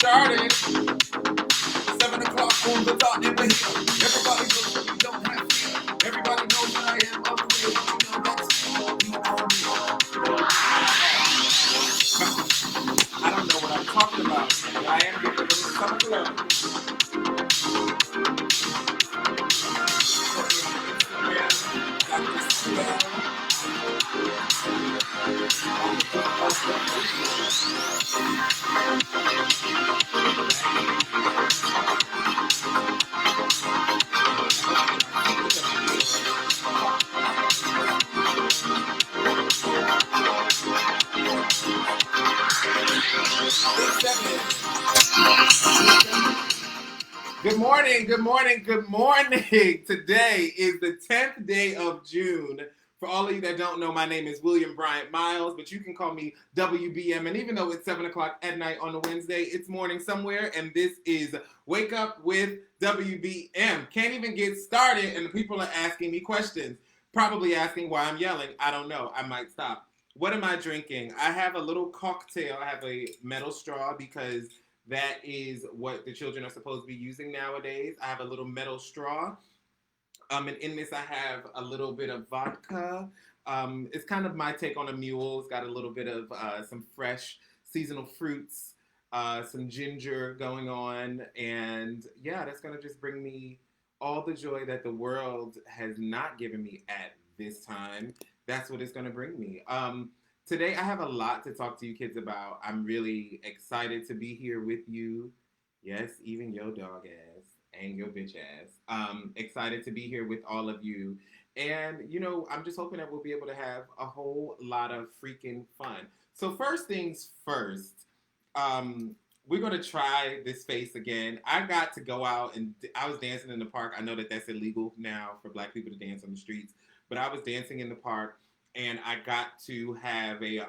started. 7 o'clock on the dot and we're here. Everybody knows that we don't have fear. Everybody knows that I am up here. You know that's we are me. I don't know what I'm talking about, but I am giving a little something up. Good morning, good morning, good morning. Today is the 10th day of June. For all of you that don't know, my name is William Bryant Miles, but you can call me WBM. And even though it's 7 o'clock at night on a Wednesday, it's morning somewhere. And this is Wake Up with WBM. Can't even get started, and people are asking me questions. Probably asking why I'm yelling. I don't know. I might stop. What am I drinking? I have a little cocktail. I have a metal straw because that is what the children are supposed to be using nowadays. I have a little metal straw. And in this, I have a little bit of vodka. It's kind of my take on a mule. It's got a little bit of some fresh seasonal fruits, some ginger going on. And yeah, that's going to just bring me all the joy that the world has not given me at this time. That's what it's going to bring me. Today, I have a lot to talk to you kids about. I'm really excited to be here with you. Yes, even your dog ass and your bitch ass. Excited to be here with all of you. And, you know, I'm just hoping that we'll be able to have a whole lot of freaking fun. So first things first, we're going to try this face again. I got to go out and I was dancing in the park. I know that that's illegal now for black people to dance on the streets, but I was dancing in the park. And I got to have a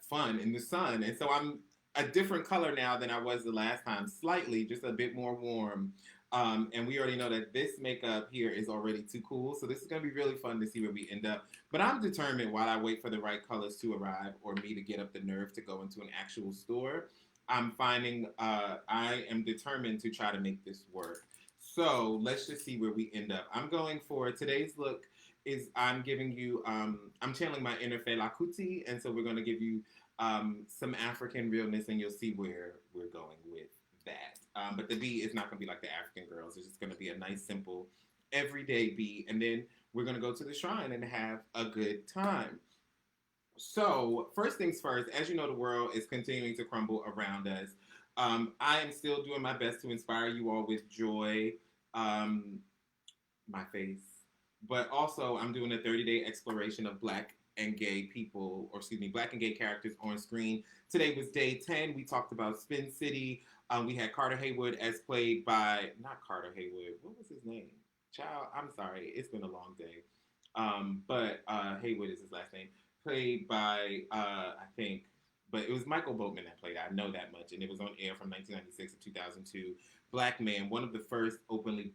fun in the sun. And so I'm a different color now than I was the last time, slightly, just a bit more warm. And we already know that this makeup here is already too cool. So this is going to be really fun to see where we end up. But I'm determined while I wait for the right colors to arrive or me to get up the nerve to go into an actual store. I'm finding I am determined to try to make this work. So let's just see where we end up. I'm going for today's look. I'm giving you, I'm channeling my inner Fela Kuti, and so we're going to give you some African realness, and you'll see where we're going with that. But the beat is not going to be like the African girls. It's just going to be a nice, simple, everyday beat, and then we're going to go to the shrine and have a good time. So, first things first, as you know, the world is continuing to crumble around us. I am still doing my best to inspire you all with joy. My face. But also, I'm doing a 30-day exploration of black and gay people, or excuse me, black and gay characters on screen. Today was day 10. We talked about Spin City. We had Carter Haywood as played by, not Carter Haywood, what was his name? Child, I'm sorry, it's been a long day. But Haywood is his last name. Played by, I think, but it was Michael Boatman that played it. I know that much. And it was on air from 1996 to 2002. Black man, one of the first openly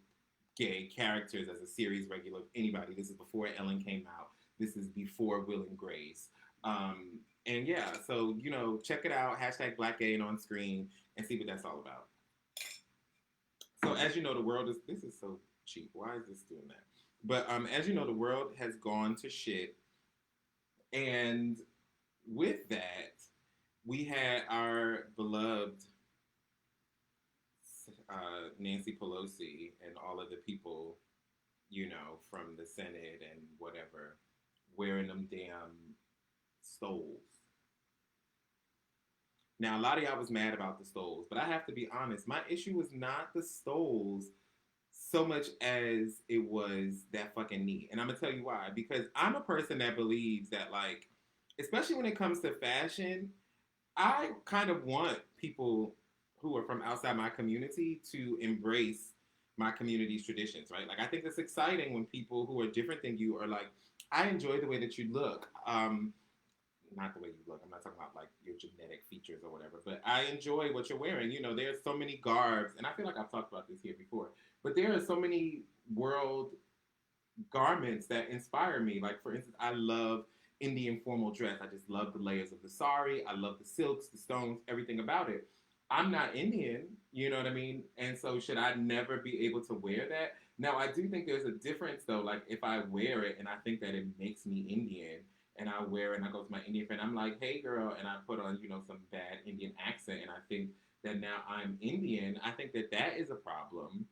gay characters as a series regular of anybody. This is before Ellen came out. This is before Will and Grace. And yeah, so, you know, check it out. Hashtag Black Gay and on screen and see what that's all about. So as you know, the world is, this is so cheap. Why is this doing that? But as you know, the world has gone to shit. And with that, we had our beloved Nancy Pelosi and all of the people, you know, from the Senate and whatever, wearing them damn stoles. Now, a lot of y'all was mad about the stoles, but I have to be honest. My issue was not the stoles so much as it was that fucking knee. And I'm going to tell you why. Because I'm a person that believes that, like, especially when it comes to fashion, I kind of want people who are from outside my community to embrace my community's traditions, right? Like, I think it's exciting when people who are different than you are like, I enjoy the way that you look. Not the way you look. I'm not talking about, like, your genetic features or whatever, but I enjoy what you're wearing. You know, there's so many garbs, and I feel like I've talked about this here before, but there are so many world garments that inspire me. Like, for instance, I love Indian formal dress. I just love the layers of the sari. I love the silks, the stones, everything about it. I'm not Indian, you know what I mean? And so should I never be able to wear that? Now I do think there's a difference though. Like if I wear it and I think that it makes me Indian and I wear it and I go to my Indian friend, I'm like, hey girl, and I put on, some bad Indian accent and I think that now I'm Indian, I think that that is a problem.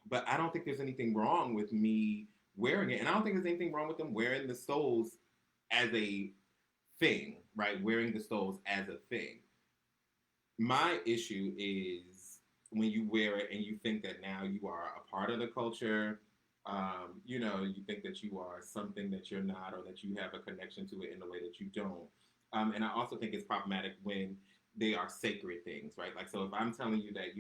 But I don't think there's anything wrong with me wearing it. And I don't think there's anything wrong with them wearing the stoles as a thing, right? Wearing the stoles as a thing. My issue is when you wear it and you think that now you are a part of the culture. You think that you are something that you're not, or that you have a connection to it in a way that you don't. And I also think it's problematic when they are sacred things, right? Like, so if I'm telling you that,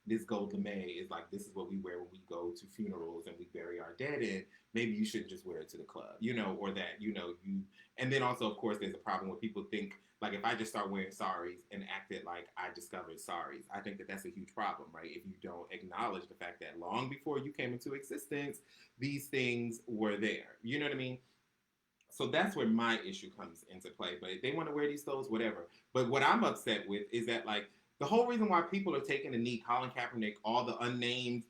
this gold lame is like, this is what we wear when we go to funerals and we bury our dead in, maybe you shouldn't just wear it to the club, or that, and then also, of course, there's a problem where people think, like, if I just start wearing saris and acted like I discovered saris, I think that that's a huge problem, right? If you don't acknowledge the fact that long before you came into existence, these things were there. You know what I mean? So that's where my issue comes into play. But if they want to wear these clothes, whatever. But what I'm upset with is that, like, the whole reason why people are taking the knee, Colin Kaepernick, all the unnamed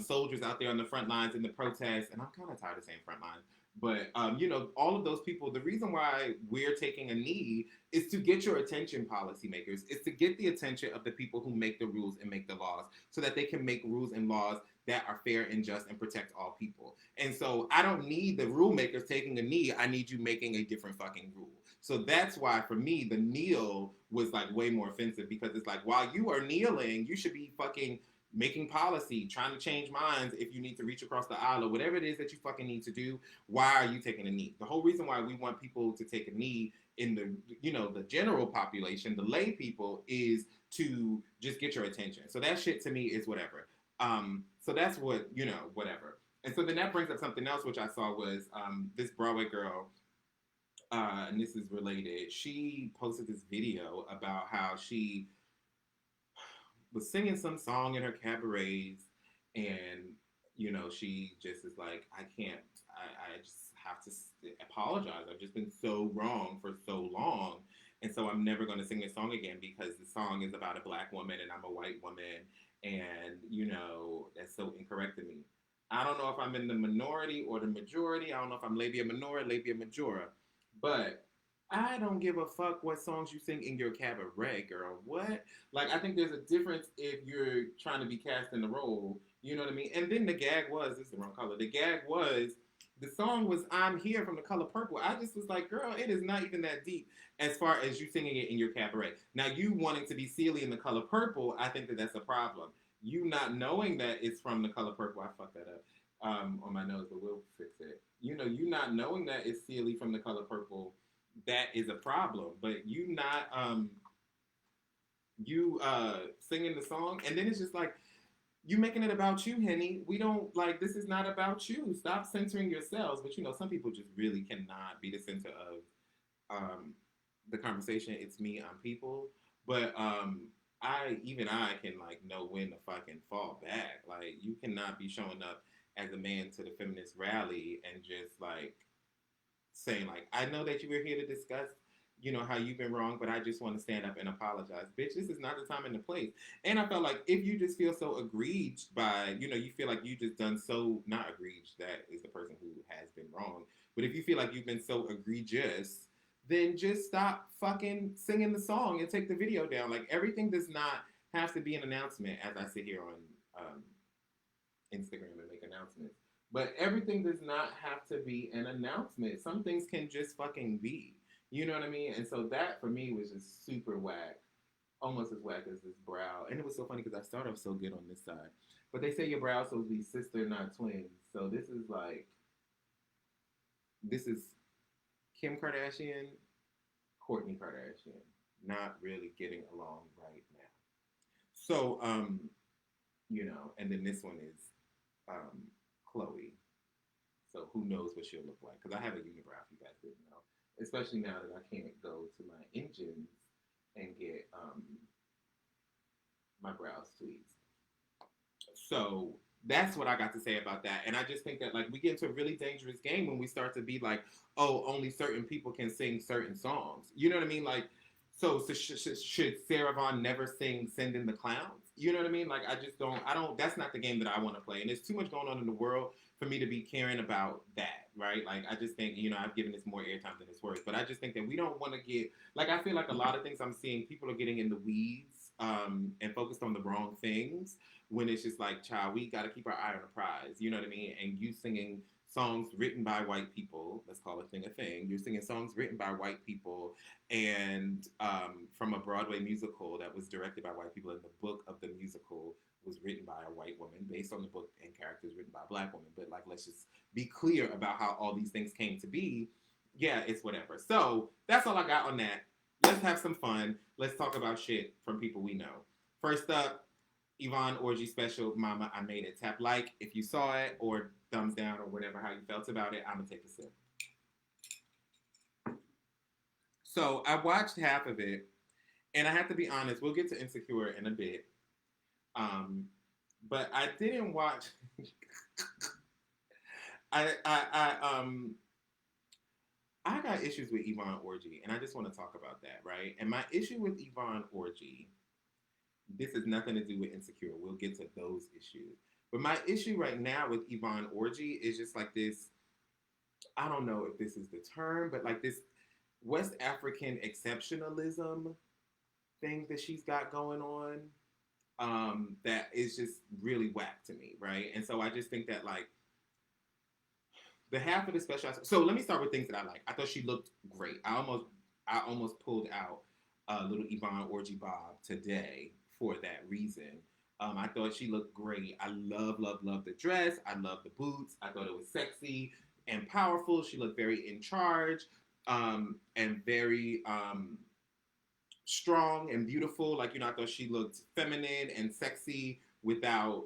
soldiers out there on the front lines in the protests, and I'm kind of tired of saying front lines, but all of those people, the reason why we're taking a knee is to get your attention, policymakers. It's to get the attention of the people who make the rules and make the laws, so that they can make rules and laws that are fair and just and protect all people. And so I don't need the rule makers taking a knee. I need you making a different fucking rule. So that's why, for me, the kneel was like way more offensive, because it's like, while you are kneeling, you should be fucking making policy, trying to change minds if you need to reach across the aisle or whatever it is that you fucking need to do. Why are you taking a knee? The whole reason why we want people to take a knee in the general population, the lay people, is to just get your attention. So that shit to me is whatever. So that's what, whatever. And so then that brings up something else, which I saw was this Broadway girl, and this is related. She posted this video about how she was singing some song in her cabarets, and she just is like, I can't, I just have to apologize. I've just been so wrong for so long, and so I'm never going to sing this song again, because the song is about a black woman and I'm a white woman, and that's so incorrect to me. I don't know if I'm in the minority or the majority. I don't know if I'm labia minora, labia majora, but I don't give a fuck what songs you sing in your cabaret, girl. What? Like, I think there's a difference if you're trying to be cast in the role. You know what I mean? And then the gag was, this is the wrong color. The gag was, the song was I'm Here from The Color Purple. I just was like, girl, it is not even that deep as far as you singing it in your cabaret. Now, you wanting to be Celie in The Color Purple, I think that that's a problem. You not knowing that it's from The Color Purple, I fucked that up on my nose, but we'll fix it. You not knowing that it's Celie from The Color Purple, that is a problem. But you not singing the song, and then it's just like, you making it about you, Henny. We don't, like, this is not about you. Stop centering yourselves. But some people just really cannot be the center of the conversation. It's me, I'm people. But I can like know when to fucking fall back. Like, you cannot be showing up as a man to the feminist rally and just like saying like, I know that you were here to discuss how you've been wrong, but I just want to stand up and apologize. Bitch, this is not the time and the place. And I felt like if you just feel so aggrieved by, you feel like you just done so, not aggrieved, that is the person who has been wrong, but if you feel like you've been so egregious, then just stop fucking singing the song and take the video down. Like, everything does not have to be an announcement, as I sit here on Instagram and make announcements. But everything does not have to be an announcement. Some things can just fucking be. You know what I mean? And so that, for me, was just super whack. Almost as whack as this brow. And it was so funny because I started off so good on this side. But they say your brows supposed to be sister, not twins. So this is Kim Kardashian, Kourtney Kardashian. Not really getting along right now. So, and then this one is Khloe. So who knows what she'll look like? Because I have a unibrow, if you guys didn't know. Especially now that I can't go to my engines and get my brows tweezed. So That's what I got to say about that. And I just think that like we get into a really dangerous game when we start to be like, oh, only certain people can sing certain songs. You know what I mean? Like, so should Sarah Vaughan never sing "Send in the Clowns"? You know what I mean? Like, I just don't. I don't. That's not the game that I want to play. And there's too much going on in the world for me to be caring about that, right? Like, I just think I've given this more airtime than it's worth. But I just think that we don't want to get like I feel like a lot of things I'm seeing people are getting in the weeds and focused on the wrong things when it's just like, child, we got to keep our eye on the prize. You know what I mean? And you singing songs written by white people, let's call a thing a thing. You're singing songs written by white people and from a Broadway musical that was directed by white people, and the book of the musical was written by a white woman based on the book and characters written by a black woman. But like, let's just be clear about how all these things came to be. Yeah, it's whatever. So that's all I got on that. Let's have some fun. Let's talk about shit from people we know. First up, Yvonne Orji special, Mama, I Made It. Tap like if you saw it, or thumbs down, or whatever, how you felt about it. I'm going to take a sip. So I watched half of it, and I have to be honest, we'll get to Insecure in a bit. But I didn't watch. I got issues with Yvonne Orji, and I just want to talk about that, right? And my issue with Yvonne Orji, this has nothing to do with Insecure. We'll get to those issues. But my issue right now with Yvonne Orji is just like this. I don't know if this is the term, but like this West African exceptionalism thing that she's got going on, that is just really whack to me, right? And so I just think that like the half of the special. So let me start with things that I like. I thought she looked great. I almost pulled out a little Yvonne Orji bob today for that reason. I thought she looked great. I love the dress. I love the boots. I thought it was sexy and powerful. She looked very in charge, and very strong and beautiful. Like, I thought she looked feminine and sexy without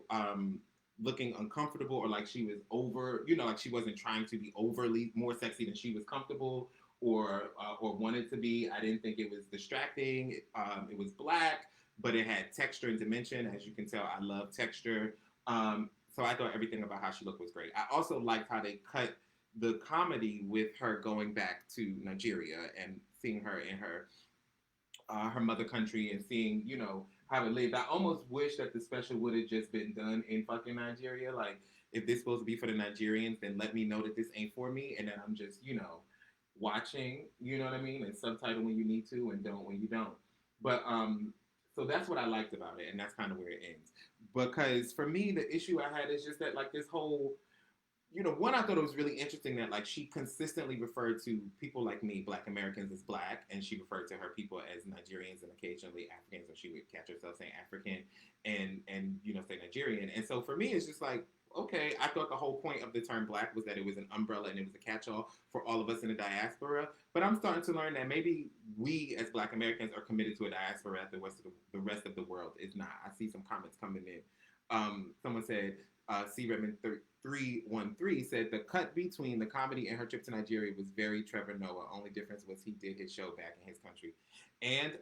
looking uncomfortable, or like she was over, like she wasn't trying to be overly more sexy than she was comfortable or wanted to be. I didn't think it was distracting. It was black, but it had texture and dimension. As you can tell, I love texture. So I thought everything about how she looked was great. I also liked how they cut the comedy with her going back to Nigeria and seeing her in her mother country and seeing, how it lived. I almost wish that the special would have just been done in fucking Nigeria. Like, if this supposed to be for the Nigerians, then let me know that this ain't for me, and then I'm just, watching, you know what I mean, and subtitle when you need to, and don't when you don't. But so that's what I liked about it, and that's kind of where it ends. Because for me, the issue I had is just that like this whole one, I thought it was really interesting that like she consistently referred to people like me, Black Americans, as black, and she referred to her people as Nigerians and occasionally Africans, or she would catch herself saying African and say Nigerian. And so for me, it's just like, okay, I thought the whole point of the term black was that it was an umbrella and it was a catch-all for all of us in the diaspora. But I'm starting to learn that maybe we as Black Americans are committed to a diaspora that the rest of the world is not. I see some comments coming in. Someone said, C. Redmond 313 said the cut between the comedy and her trip to Nigeria was very Trevor Noah. Only difference was he did his show back in his country. And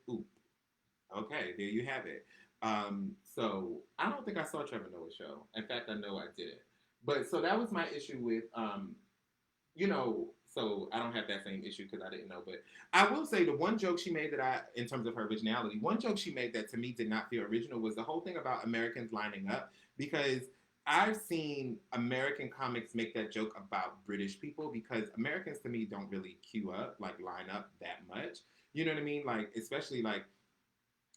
okay, there you have it. So I don't think I saw Trevor Noah's show. In fact, I know I didn't. But so that was my issue with, so I don't have that same issue because I didn't know. But I will say the one joke she made in terms of her originality, one joke she made that to me did not feel original was the whole thing about Americans lining up, because I've seen American comics make that joke about British people, because Americans to me don't really queue up, like line up that much. You know what I mean? Like, especially like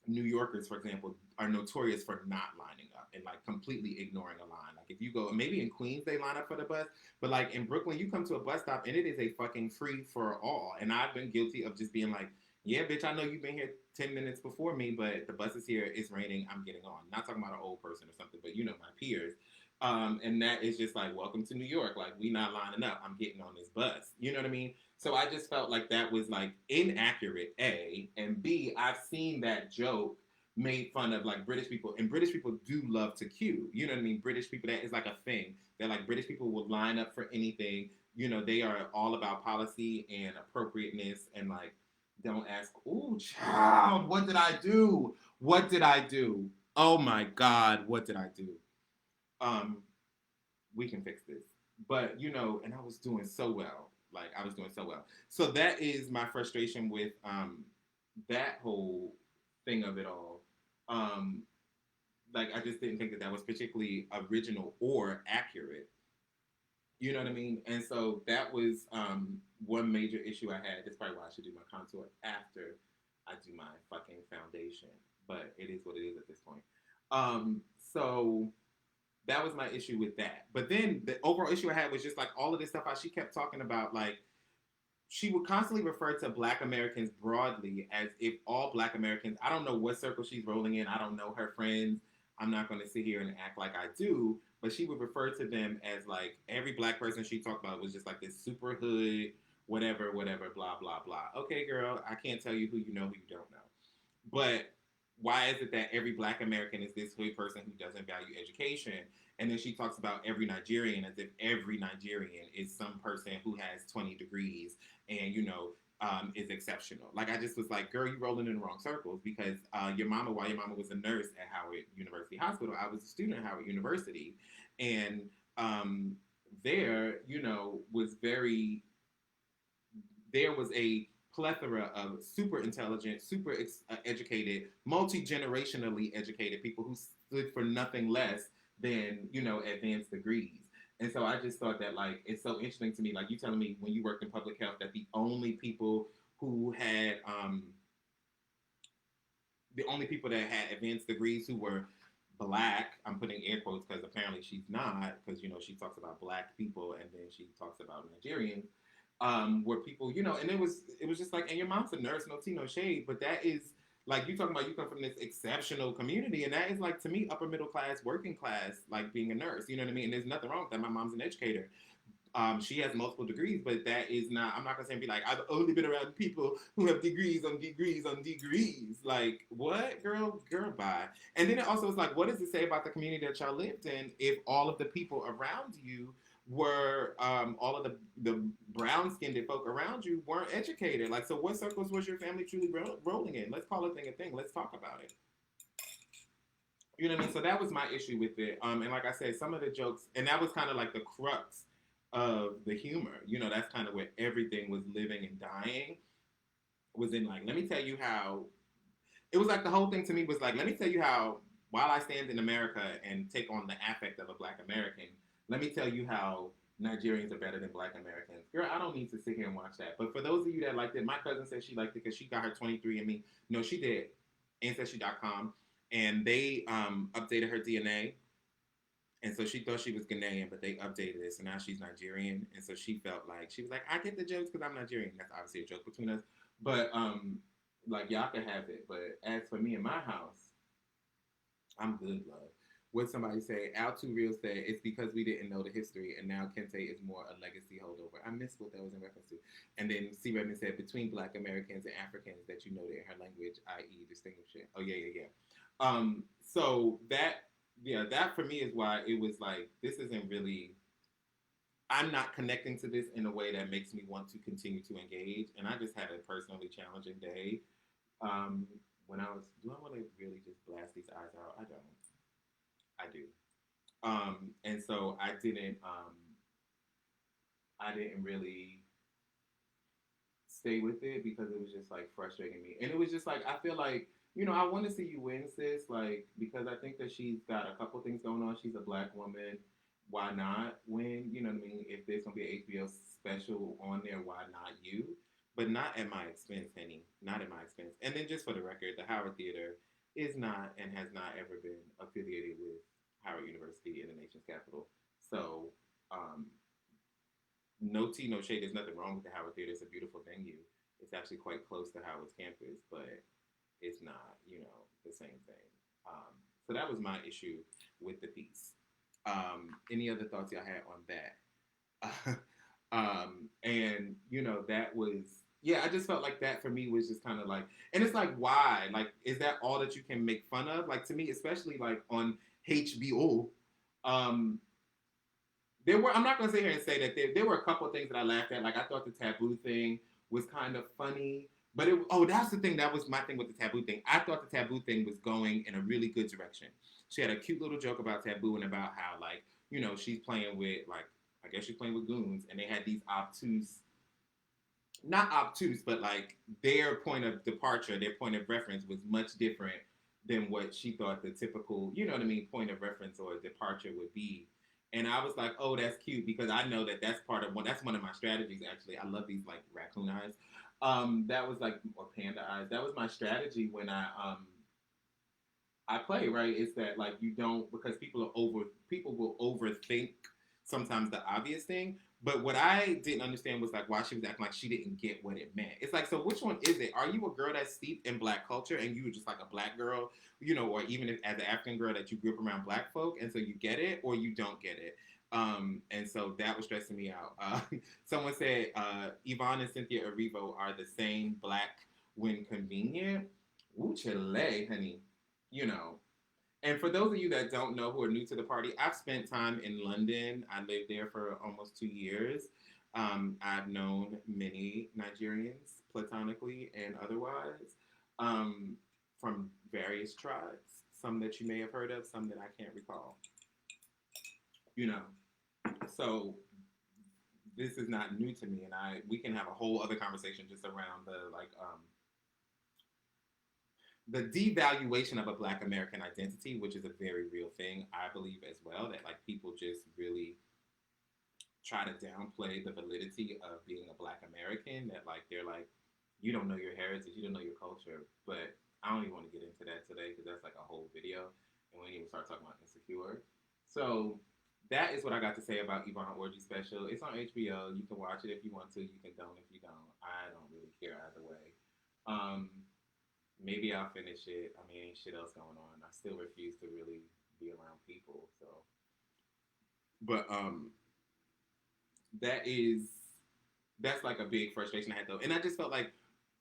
New Yorkers, for example, are notorious for not lining up and like completely ignoring a line. Like if you go, maybe in Queens they line up for the bus, but like in Brooklyn, you come to a bus stop and it is a fucking free for all. And I've been guilty of just being like, yeah, bitch, I know you've been here 10 minutes before me, but the bus is here, it's raining, I'm getting on. Not talking about an old person or something, but my peers. And that is just like, welcome to New York. Like, we not lining up. I'm getting on this bus. You know what I mean? So I just felt like that was like inaccurate, A. And B, I've seen that joke made fun of like British people. And British people do love to queue. You know what I mean? British people, that is like a thing. That like British people will line up for anything. They are all about policy and appropriateness and like, don't ask, ooh, child, what did I do? What did I do? Oh my God, what did I do? Um, we can fix this. But and I was doing so well. Like I was doing so well. So that is my frustration with that whole thing of it all. Um, like I just didn't think that that was particularly original or accurate. You know what I mean? And so that was one major issue I had. That's probably why I should do my contour after I do my fucking foundation. But it is what it is at this point. So that was my issue with that. But then the overall issue I had was just like all of this stuff how she kept talking about, like she would constantly refer to Black Americans broadly as if all Black Americans, I don't know what circle she's rolling in, I don't know her friends, I'm not going to sit here and act like I do, but she would refer to them as like every Black person she talked about was just like this super hood, whatever, whatever, blah, blah, blah. Okay, girl, I can't tell you who you know, who you don't know. But why is it that every Black American is this hood person who doesn't value education? And then she talks about every Nigerian as if every Nigerian is some person who has 20 degrees and is exceptional. Like I just was like, girl, you rolling in the wrong circles because while your mama was a nurse at Howard University Hospital, I was a student at Howard University, and there, was very there was a plethora of super intelligent, super educated, multi generationally educated people who stood for nothing less than advanced degrees. And so I just thought that like it's so interesting to me. Like you telling me when you worked in public health that who had the only people that had advanced degrees who were black. I'm putting air quotes because apparently she's not, because she talks about black people and then she talks about Nigerians. Where people, and it was just like, and your mom's a nurse, no tea, no shade, but that is like you talking about. You come from this exceptional community, and that is like to me upper middle class, working class, like being a nurse. You know what I mean? And there's nothing wrong with that. My mom's an educator. She has multiple degrees, but that is not. I'm not gonna say and be like I've only been around people who have degrees on degrees on degrees. Like what, girl, bye. And then it also is like, what does it say about the community that y'all lived in if all of the people around you were all of the brown skinned folk around you weren't educated? Like, so what circles was your family truly rolling in? Let's call a thing a thing. Let's talk about it. You know what I mean? So that was my issue with it. And like I said, some of the jokes, and that was kind of like the crux of the humor. That's kind of where everything was living and dying. Was in like, let me tell you how. It was like the whole thing to me was like, let me tell you how. While I stand in America and take on the affect of a Black American, let me tell you how Nigerians are better than Black Americans. Girl, I don't need to sit here and watch that. But for those of you that liked it, my cousin said she liked it because she got her 23andMe. No, she did. Ancestry.com. And they updated her DNA. And so she thought she was Ghanaian, but they updated it. So now she's Nigerian. And so she felt like, she was like, I get the jokes because I'm Nigerian. That's obviously a joke between us. But like y'all can have it. But as for me and my house, I'm good, love. What somebody say, Al Too Real said, it's because we didn't know the history, and now Kente is more a legacy holdover. I missed what that was in reference to. And then C. Redmond said, between Black Americans and Africans that you know in her language, i.e., distinguishing. Oh, yeah. So that for me is why it was like, this isn't really, I'm not connecting to this in a way that makes me want to continue to engage. And I just had a personally challenging day. When I was, do I want to really just blast these eyes out? I don't. I do. And so I didn't really stay with it because it was just like frustrating me. And it was just like, I feel like, I want to see you win, sis, like, because I think that she's got a couple things going on. She's a Black woman. Why not win? You know what I mean? If there's going to be an HBO special on there, why not you? But not at my expense, Henny. Not at my expense. And then just for the record, the Howard Theater is not and has not ever been affiliated with Howard University in the nation's capital. So, no tea, no shade. There's nothing wrong with the Howard Theater. It's a beautiful venue. It's actually quite close to Howard's campus, but it's not, the same thing. So that was my issue with the piece. Any other thoughts y'all had on that? And that was, yeah, I just felt like that for me was just kind of like, and it's like, why? Like, is that all that you can make fun of? Like, to me, especially like on HBO, I'm not going to sit here and say that there were a couple of things that I laughed at. Like, I thought the taboo thing was kind of funny, But that's the thing. That was my thing with the taboo thing. I thought the taboo thing was going in a really good direction. She had a cute little joke about taboo and about how like she's playing with like I guess she's playing with goons, and they had these obtuse, not obtuse, but like their point of departure, their point of reference was much different than what she thought the typical, point of reference or departure would be. And I was like, oh, that's cute because I know that that's part of one. That's one of my strategies. Actually, I love these like raccoon eyes. That was like or panda eyes. That was my strategy when I play, right? Is that like you don't because people will overthink sometimes the obvious thing. But what I didn't understand was like why she was acting like she didn't get what it meant. It's like, so which one is it? Are you a girl that's steeped in black culture and you were just like a black girl, or even if, as an African girl that you grew up around black folk and so you get it or you don't get it? And so that was stressing me out. Someone said Yvonne and Cynthia Erivo are the same black when convenient. Ooh, Chile, honey. You know. And for those of you that don't know who are new to the party, I've spent time in London. I lived there for almost 2 years. I've known many Nigerians, platonically and otherwise, from various tribes. Some that you may have heard of, some that I can't recall. You know, so this is not new to me, and we can have a whole other conversation just around the devaluation of a Black American identity, which is a very real thing. I believe as well that like people just really try to downplay the validity of being a Black American. That like they're like, you don't know your heritage, you don't know your culture. But I don't even want to get into that today because that's like a whole video, and we didn't even start talking about Insecure. So that is what I got to say about Yvonne Orji special. It's on HBO. You can watch it if you want to. You can don't if you don't. I don't really care either way. Maybe I'll finish it. I mean, ain't shit else going on. I still refuse to really be around people. So, but that is that's like a big frustration I had though, and I just felt like,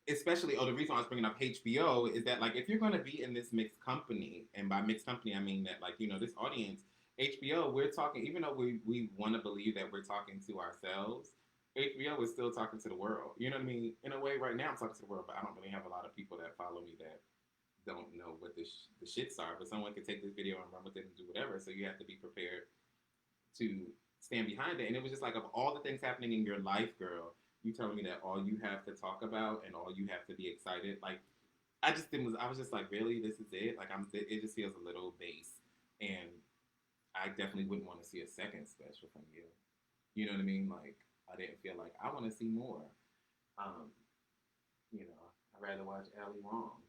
especially the reason I was bringing up HBO is that like if you're gonna be in this mixed company, and by mixed company I mean that like this audience, HBO, we're talking, even though we want to believe that we're talking to ourselves. HBO is still talking to the world. You know what I mean? In a way, right now I'm talking to the world, but I don't really have a lot of people that follow me that don't know what the shits are. But someone can take this video and run with it and do whatever. So you have to be prepared to stand behind it. And it was just like, of all the things happening in your life, girl, you telling me that all you have to talk about and all you have to be excited, like I just didn't. I was just like, really, this is it? Like it just feels a little base, and I definitely wouldn't want to see a second special from you. You know what I mean? Like I didn't feel like I want to see more. Um, I'd rather watch Ali Wong,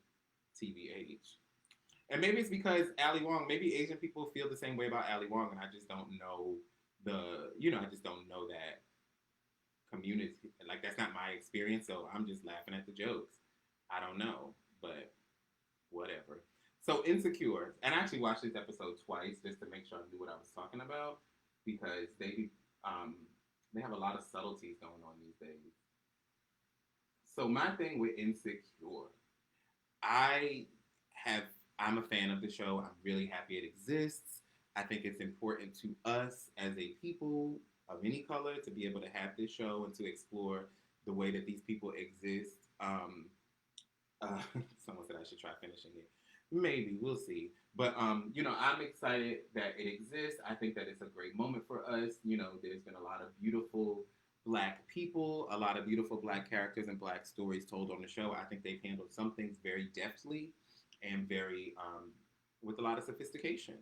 TBH. And maybe it's because Ali Wong, maybe Asian people feel the same way about Ali Wong, and I just don't know I just don't know that community. Like, that's not my experience, so I'm just laughing at the jokes. I don't know, but whatever. So, Insecure, and I actually watched this episode twice just to make sure I knew what I was talking about because they have a lot of subtleties going on these days. So, my thing with Insecure, I have I'm a fan of the show. I'm really happy it exists. I think it's important to us as a people of any color to be able to have this show and to explore the way that these people exist. Someone said I should try finishing it. Maybe we'll see. But I'm excited that it exists. I think that it's a great moment for us. There's been a lot of beautiful Black people, a lot of beautiful Black characters and Black stories told on the show. I think they've handled some things very deftly and very with a lot of sophistication.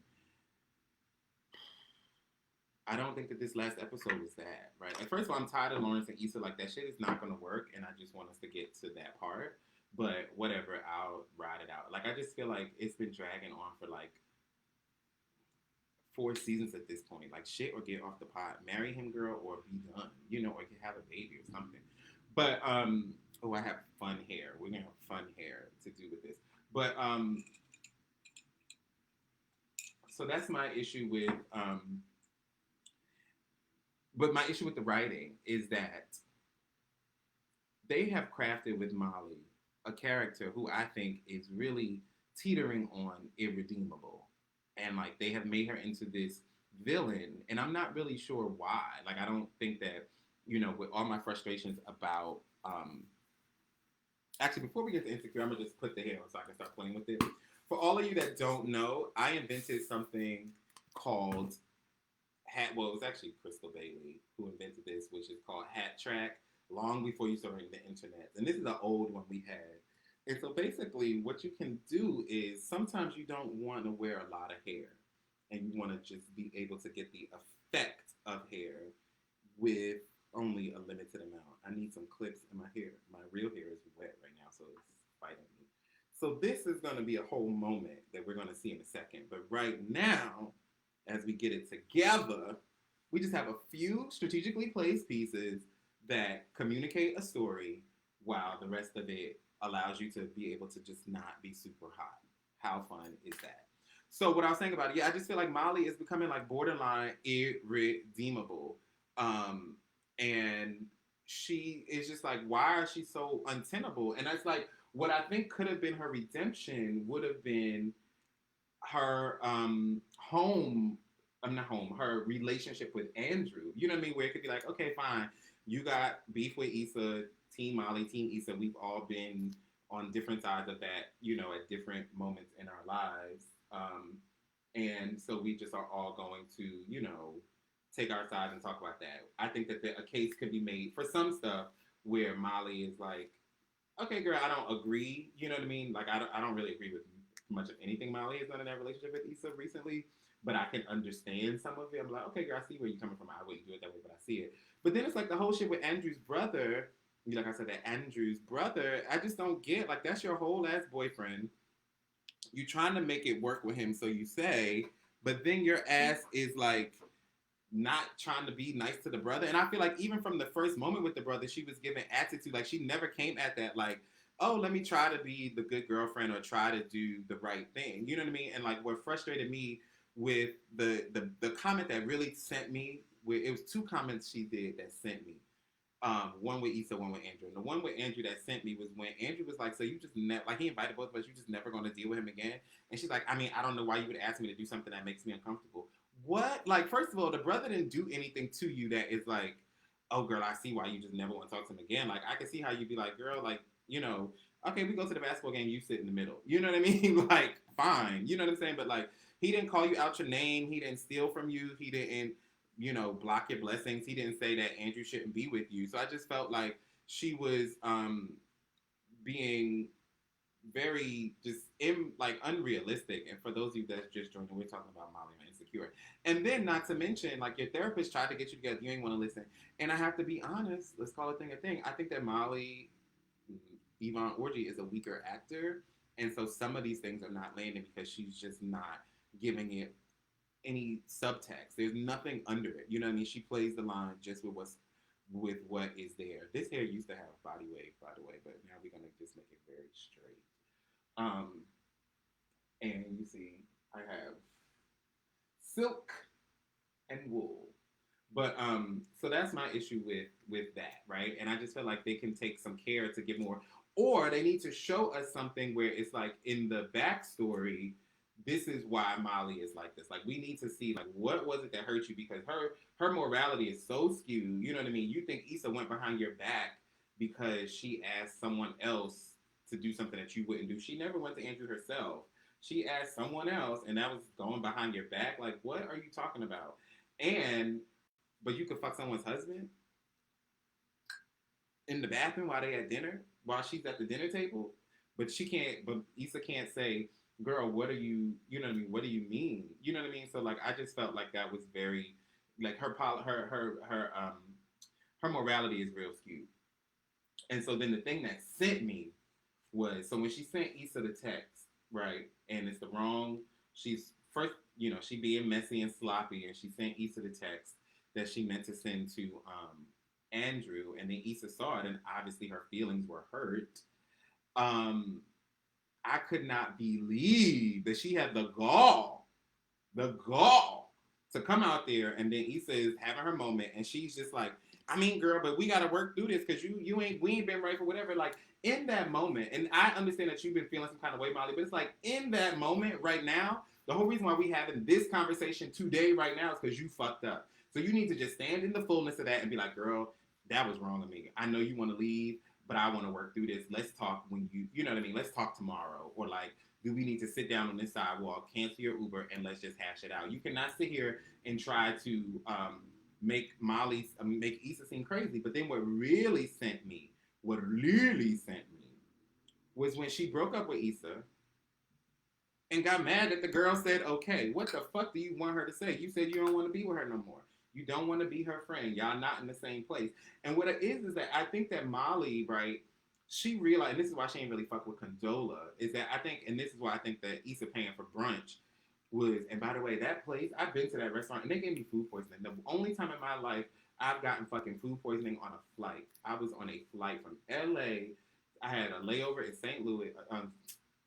I don't think that this last episode was that, right? Like, first of all, I'm tired of Lawrence and Issa. Like, that shit is not going to work, and I just want us to get to that part. But whatever, I'll ride it out. Like, I just feel like it's been dragging on for, like, 4 seasons at this point. Like, shit or get off the pot. Marry him, girl, or be done. Or you have a baby or something. But, I have fun hair. We're going to have fun hair to do with this. But, so that's my issue with, but my issue with the writing is that they have crafted with Molly a character who I think is really teetering on irredeemable. And like they have made her into this villain, and I'm not really sure why. Like I don't think that, with all my frustrations about Actually, before we get to Insecure, I'm gonna just put the hair on so I can start playing with it. For all of you that don't know, I invented something called Hat. Well, it was actually Crystal Bailey who invented this, which is called Hat Track. Long before you started the internet, and this is an old one we had. And so basically, what you can do is sometimes you don't want to wear a lot of hair, and you want to just be able to get the effect of hair with only a limited amount. I need some clips in my hair. My real hair is wet right now, so it's fighting me. So this is going to be a whole moment that we're going to see in a second. But right now, as we get it together, we just have a few strategically placed pieces that communicate a story while the rest of it allows you to be able to just not be super hot. How fun is that? So what I was saying about it, yeah, I just feel like Molly is becoming like borderline irredeemable. Um, and she is just like, why is she so untenable? And that's like what I think could have been her redemption would have been her home. I'm not home. Her relationship with Andrew. You know what I mean? Where it could be like, okay, fine, you got beef with Issa, Team Molly, Team Issa. We've all been on different sides of that, you know, at different moments in our lives. And so we just are all going to, you know, take our sides and talk about that. I think that a case could be made for some stuff where Molly is like, okay, girl, I don't agree. You know what I mean? Like, I don't really agree with much of anything Molly has done in that relationship with Issa recently, but I can understand some of it. I'm like, okay, girl, I see where you're coming from. I wouldn't do it that way, but I see it. But then it's like the whole shit with Andrew's brother. Like I said, that Andrew's brother, I just don't get. Like, that's your whole ass boyfriend. You're trying to make it work with him, so you say, but then your ass is like not trying to be nice to the brother. And I feel like even from the first moment with the brother, she was giving attitude. Like she never came at that like, oh, let me try to be the good girlfriend or try to do the right thing. You know what I mean? And like what frustrated me with the comment that really sent me, where it was two comments she did that sent me. One with Issa, one with Andrew. And the one with Andrew that sent me was when Andrew was like, so you just never, like he invited both of us, you just never going to deal with him again. And she's like, I mean, I don't know why you would ask me to do something that makes me uncomfortable. What? Like, first of all, the brother didn't do anything to you that is like, oh, girl, I see why you just never want to talk to him again. Like, I can see how you'd be like, girl, like, you know, okay, we go to the basketball game, you sit in the middle. You know what I mean? Like, fine. You know what I'm saying? But like, he didn't call you out your name. He didn't steal from you. He didn't, you know, block your blessings. He didn't say that Andrew shouldn't be with you. So I just felt like she was being very just like unrealistic. And for those of you that's just joining, we're talking about Molly and Insecure. And then not to mention, like your therapist tried to get you together, you ain't want to listen. And I have to be honest, let's call a thing a thing. I think that Molly, Yvonne Orji, is a weaker actor. And so some of these things are not landing because she's just not giving it any subtext. There's nothing under it. You know what I mean? She plays the line just with what is there. This hair used to have body wave, by the way, but now we're gonna just make it very straight. Um, and you see, I have silk and wool. But so that's my issue with that, right? And I just feel like they can take some care to give more, or they need to show us something where it's like in the backstory, this is why Molly is like this. Like we need to see like what was it that hurt you because her morality is so skewed. You know what I mean? You think Issa went behind your back because she asked someone else to do something that you wouldn't do. She never went to Andrew herself. She asked someone else, and that was going behind your back. Like, what are you talking about? And but you could fuck someone's husband in the bathroom while they at dinner, while she's at the dinner table. But she can't. But Issa can't say, "Girl, what are you? You know what I mean? What do you mean? You know what I mean?" So like, I just felt like that was very, like her morality is real skewed. And so then the thing that sent me was so when she sent Issa the text, right, and it's the wrong. She's first, you know, she being messy and sloppy, and she sent Issa the text that she meant to send to Andrew, and then Issa saw it, and obviously her feelings were hurt. Um, I could not believe that she had the gall to come out there, and then Issa is having her moment, and she's just like, I mean, girl, but we gotta work through this because we ain't been right for whatever. Like in that moment, and I understand that you've been feeling some kind of way, Molly, but it's like in that moment right now, the whole reason why we having this conversation today right now is because you fucked up. So you need to just stand in the fullness of that and be like, girl, that was wrong of me. I know you want to leave, but I want to work through this. Let's talk when you know what I mean? Let's talk tomorrow. Or like, do we need to sit down on this sidewalk, cancel your Uber, and let's just hash it out? You cannot sit here and try to make Issa seem crazy. But then what really sent me was when she broke up with Issa and got mad that the girl said, okay, what the fuck do you want her to say? You said you don't want to be with her no more. You don't want to be her friend. Y'all not in the same place. And what it is that I think that Molly, right, she realized, and this is why she ain't really fuck with Condola, is that I think, and this is why I think that Issa paying for brunch was, and by the way, that place, I've been to that restaurant and they gave me food poisoning. The only time in my life I've gotten fucking food poisoning on a flight. I was on a flight from LA. I had a layover in St. Louis,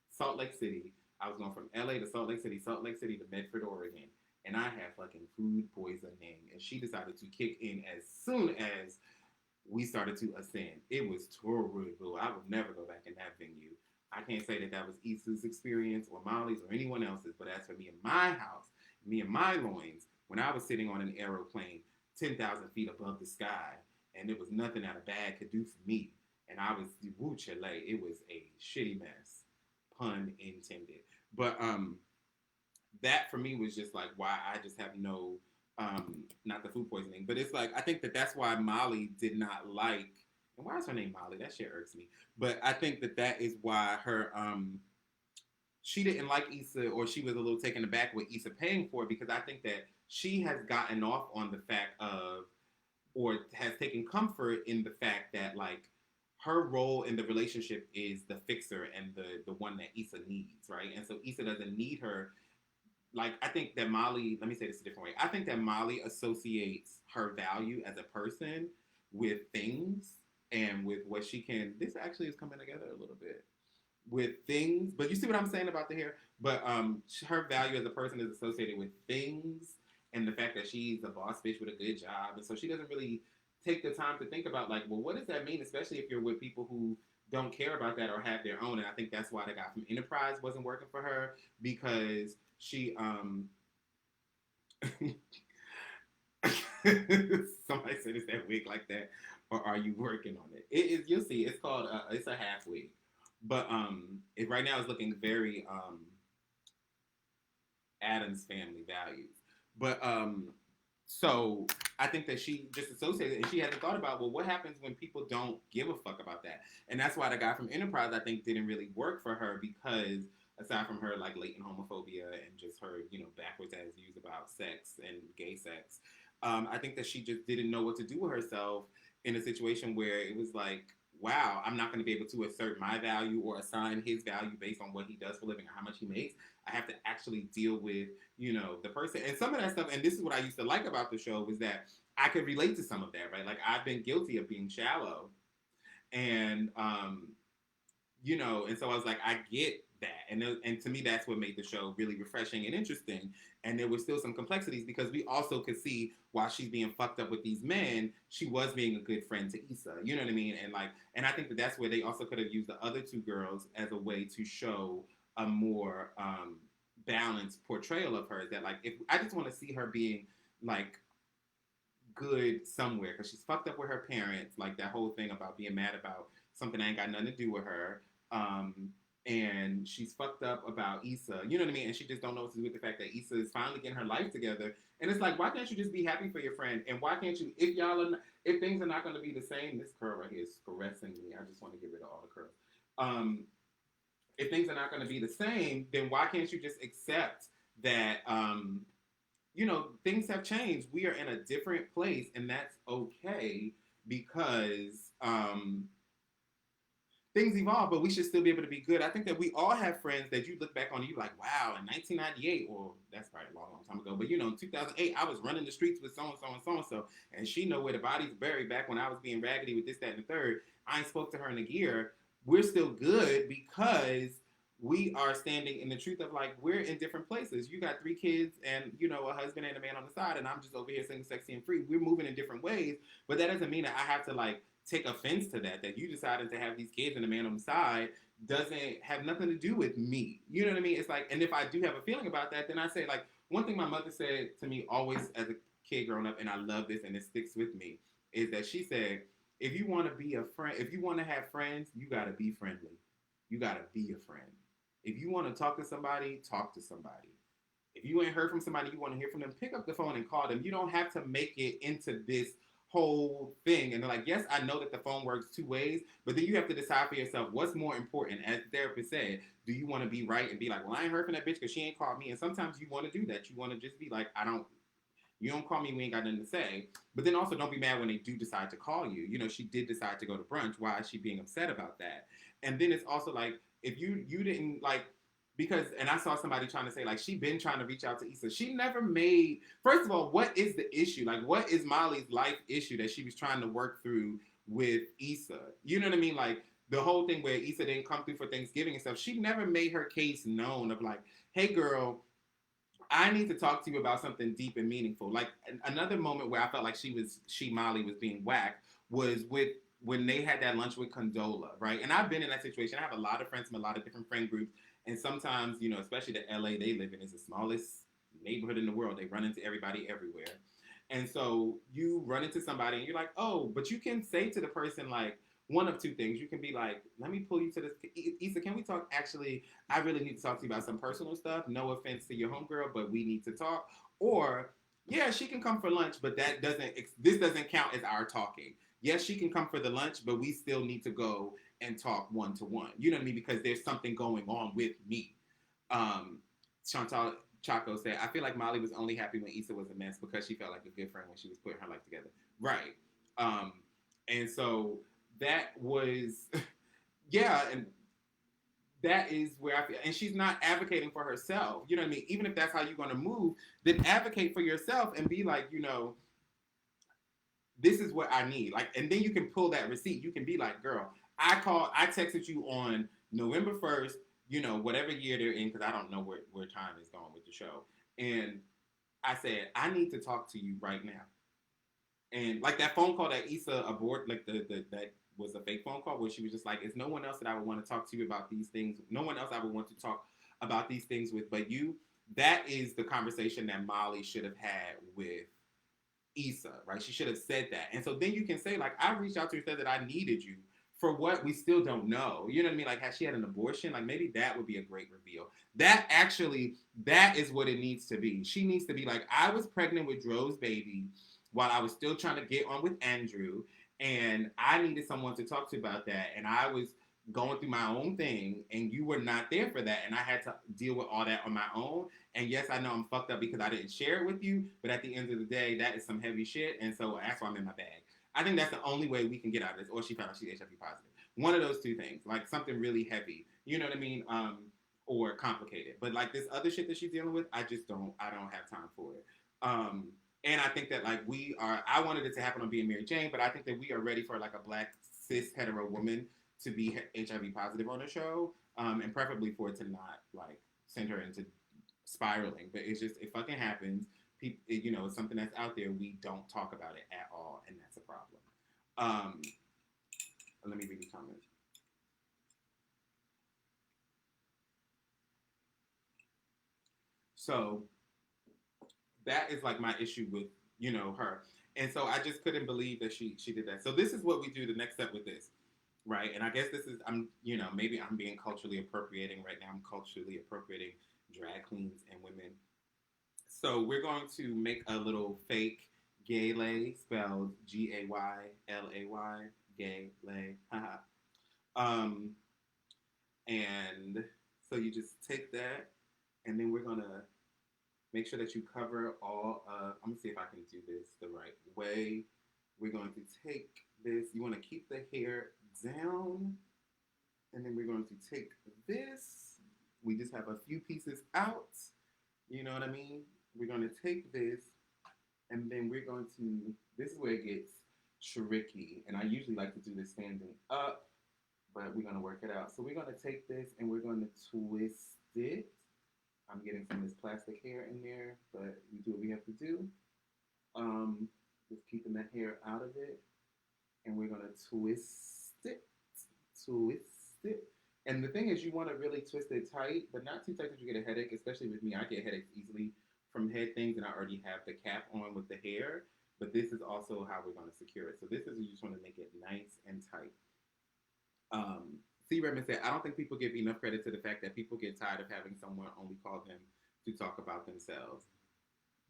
Salt Lake City. I was going from LA to Salt Lake City to Medford, Oregon. And I had fucking food poisoning. And she decided to kick in as soon as we started to ascend. It was terrible. I would never go back in that venue. I can't say that that was Issa's experience or Molly's or anyone else's, but as for me in my house, me and my loins, when I was sitting on an aeroplane 10,000 feet above the sky, and there was nothing that a bag could do for me, and I was, woo Chile, it was a shitty mess, pun intended. But that for me was just like why I just have no, not the food poisoning, but it's like I think that that's why Molly did not like. And why is her name Molly? That shit irks me. But I think that that is why her she didn't like Issa, or she was a little taken aback with Issa paying for it, because I think that she has gotten off on the fact of, or has taken comfort in the fact that like her role in the relationship is the fixer and the one that Issa needs, right? And so Issa doesn't need her. Like I think that Molly, let me say this a different way. I think that Molly associates her value as a person with things and with what she can. This actually is coming together a little bit with things, but you see what I'm saying about the hair. But her value as a person is associated with things and the fact that she's a boss bitch with a good job, and so she doesn't really take the time to think about like, well, what does that mean, especially if you're with people who don't care about that or have their own. And I think that's why the guy from Enterprise wasn't working for her, because she somebody said, is that wig like that, or are you working on it? It is, you'll see, it's called it's a half wig, but it right now is looking very Adam's Family values. But so I think that she just associated, and she hasn't thought about, well, what happens when people don't give a fuck about that? And that's why the guy from Enterprise, I think, didn't really work for her, because aside from her like latent homophobia and just her, you know, backwards ass views about sex and gay sex, I think that she just didn't know what to do with herself in a situation where it was like, wow, I'm not going to be able to assert my value or assign his value based on what he does for a living or how much he makes. I have to actually deal with, you know, the person. And some of that stuff, and this is what I used to like about the show, was that I could relate to some of that, right? Like I've been guilty of being shallow. And, you know, and so I was like, I get that. And to me, that's what made the show really refreshing and interesting. And there were still some complexities, because we also could see while she's being fucked up with these men, she was being a good friend to Issa. You know what I mean? And like, and I think that that's where they also could have used the other two girls as a way to show a more balanced portrayal of her. That like, if I just want to see her being like good somewhere, because she's fucked up with her parents, like that whole thing about being mad about something that ain't got nothing to do with her. And she's fucked up about Issa, you know what I mean? And she just don't know what to do with the fact that Issa is finally getting her life together. And it's like, why can't you just be happy for your friend? And why can't you, if y'all are, if things are not going to be the same, this curl right here is caressing me. I just want to get rid of all the curls. If things are not going to be the same, then why can't you just accept that, you know, things have changed. We are in a different place, and that's okay, because things evolve, but we should still be able to be good. I think that we all have friends that you look back on and you're like, wow, in 1998, or that's probably a long, long time ago, but you know, in 2008, I was running the streets with so-and-so and so-and-so, and she know where the body's buried back when I was being raggedy with this, that, and the third. I ain't spoke to her in a year. We're still good because we are standing in the truth of like, we're in different places. You got 3 kids and, you know, a husband and a man on the side, and I'm just over here singing sexy and free. We're moving in different ways, but that doesn't mean that I have to like take offense to that you decided to have these kids and a man on the side doesn't have nothing to do with me. You know what I mean? It's like, and if I do have a feeling about that, then I say like, one thing my mother said to me always as a kid growing up, and I love this and it sticks with me, is that she said, If you want to be a friend, if you want to have friends, you got to be friendly. You got to be a friend. If you want to talk to somebody, talk to somebody. If you ain't heard from somebody, you want to hear from them, pick up the phone and call them. You don't have to make it into this whole thing. And they're like, yes, I know that the phone works two ways, but then you have to decide for yourself what's more important. As the therapist said, do you want to be right and be like, well, I ain't heard from that bitch because she ain't called me? And sometimes you want to do that. You want to just be like, you don't call me, we ain't got nothing to say. But then also don't be mad when they do decide to call you. You know, she did decide to go to brunch. Why is she being upset about that? And then it's also like, if you didn't like, because, and I saw somebody trying to say like she been trying to reach out to Issa. She never made, first of all, what is the issue? Like what is Molly's life issue that she was trying to work through with Issa? You know what I mean? Like the whole thing where Issa didn't come through for Thanksgiving and stuff. She never made her case known of like, hey girl, I need to talk to you about something deep and meaningful. Like another moment where I felt like Molly was being whacked was with when they had that lunch with Condola, right? And I've been in that situation. I have a lot of friends from a lot of different friend groups, and sometimes, you know, especially the LA they live in is the smallest neighborhood in the world. They run into everybody everywhere, and so you run into somebody and you're like, oh, but you can say to the person like, one of two things. You can be like, let me pull you to this. Issa, can we talk? Actually, I really need to talk to you about some personal stuff. No offense to your homegirl, but we need to talk. Or, yeah, she can come for lunch, but this doesn't count as our talking. Yes, she can come for the lunch, but we still need to go and talk one to one. You know what I mean? Because there's something going on with me. Chantal Chaco said, I feel like Molly was only happy when Issa was a mess because she felt like a good friend when she was putting her life together. Right. Um, and so that was, yeah, and that is where I feel, and she's not advocating for herself. You know what I mean? Even if that's how you're going to move, then advocate for yourself and be like, you know, this is what I need. Like, and then you can pull that receipt. You can be like, girl, I texted you on November 1st, you know, whatever year they're in, because I don't know where time is going with the show. And I said, I need to talk to you right now. And like that phone call that Issa abort, like the that was a fake phone call where she was just like, "It's no one else that I would want to talk to you about these things. No one else I would want to talk about these things with, but you." That is the conversation that Molly should have had with Issa, right? She should have said that, and so then you can say like, "I reached out to you, said that I needed you." For what we still don't know. You know what I mean? Like, has she had an abortion? Like, maybe that would be a great reveal. That is what it needs to be. She needs to be like, I was pregnant with Dro's baby while I was still trying to get on with Andrew, and I needed someone to talk to about that, and I was going through my own thing, and you were not there for that, and I had to deal with all that on my own. And yes, I know I'm fucked up because I didn't share it with you, but at the end of the day, that is some heavy shit, and so that's why I'm in my bag. I think that's the only way we can get out of this. Or she found out she's HIV positive. One of those two things, like something really heavy. You know what I mean? Or complicated. But like this other shit that she's dealing with, I don't have time for it. And I think that like I wanted it to happen on Being Mary Jane, but I think that we are ready for like a black cis hetero woman to be HIV positive on the show, and preferably for it to not like send her into spiraling. But it's just it fucking happens. People, you know, it's something that's out there. We don't talk about it at all, and that's a problem. Um, Let me read the comments. So that is like my issue with her, and so I just couldn't believe that she did that. So this is what we do. The next step with this, right? And I guess this is maybe I'm being culturally appropriating right now. I'm culturally appropriating drag queens and women. So we're going to make a little fake gay lay spelled Gaylay, gay lay, haha. Um, and so you just take that, and then we're gonna make sure that you cover all. I'm gonna see if I can do this the right way. We're going to take this. You want to keep the hair down, and then we're going to take this. We just have a few pieces out. You know what I mean? We're going to take this, and then we're going to. This is where it gets tricky, and I usually like to do this standing up, but we're going to work it out. So we're going to take this, and we're going to twist it. I'm getting some of this plastic hair in there, but we do what we have to do. Just keeping that hair out of it, and we're gonna twist it. And the thing is, you want to really twist it tight, but not too tight that you get a headache. Especially with me, I get headaches easily from head things, and I already have the cap on with the hair. but this is also how we're going to secure it. So this is, you just want to make it nice and tight. C. Redmond said, I don't think people give enough credit to the fact that people get tired of having someone only call them to talk about themselves.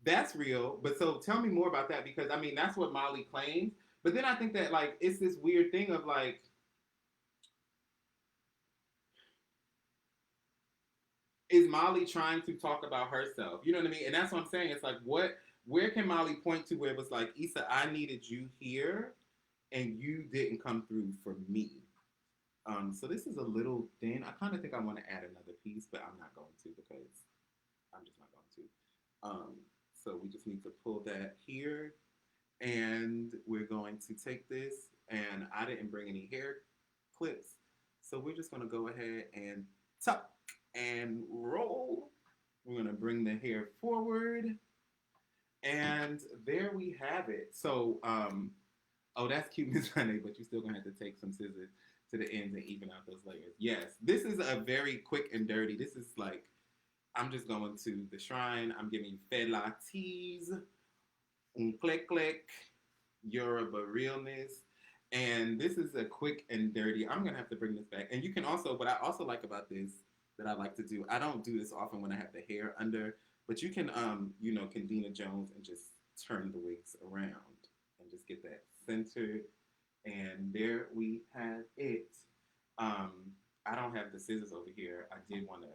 That's real, but so tell me more about that, because I mean that's what Molly claims. But then I think that like it's this weird thing of like, is Molly trying to talk about herself? You know what I mean? And that's what I'm saying. It's like, what, where can Molly point to where it was like, Issa, I needed you here and you didn't come through for me. So this is a little thin. I kind of think I want to add another piece, but I'm not going to, because I'm just not going to. So we just need to pull that here, and we're going to take this, and I didn't bring any hair clips, so we're just going to go ahead and tuck and roll. We're going to bring the hair forward, and there we have it. So, oh, that's cute, Miss Honey, but you're still going to have to take some scissors to the ends and even out those layers. Yes, this is a very quick and dirty. This is like, I'm just going to the shrine. I'm giving you fela tease, un click click, Yoruba realness. And this is a quick and dirty. I'm going to have to bring this back. And you can also, what I also like about this that I like to do, I don't do this often when I have the hair under, but you can, you know, Kendina Jones and just turn the wigs around and just get that centered. And there we have it. I don't have the scissors over here. I did want to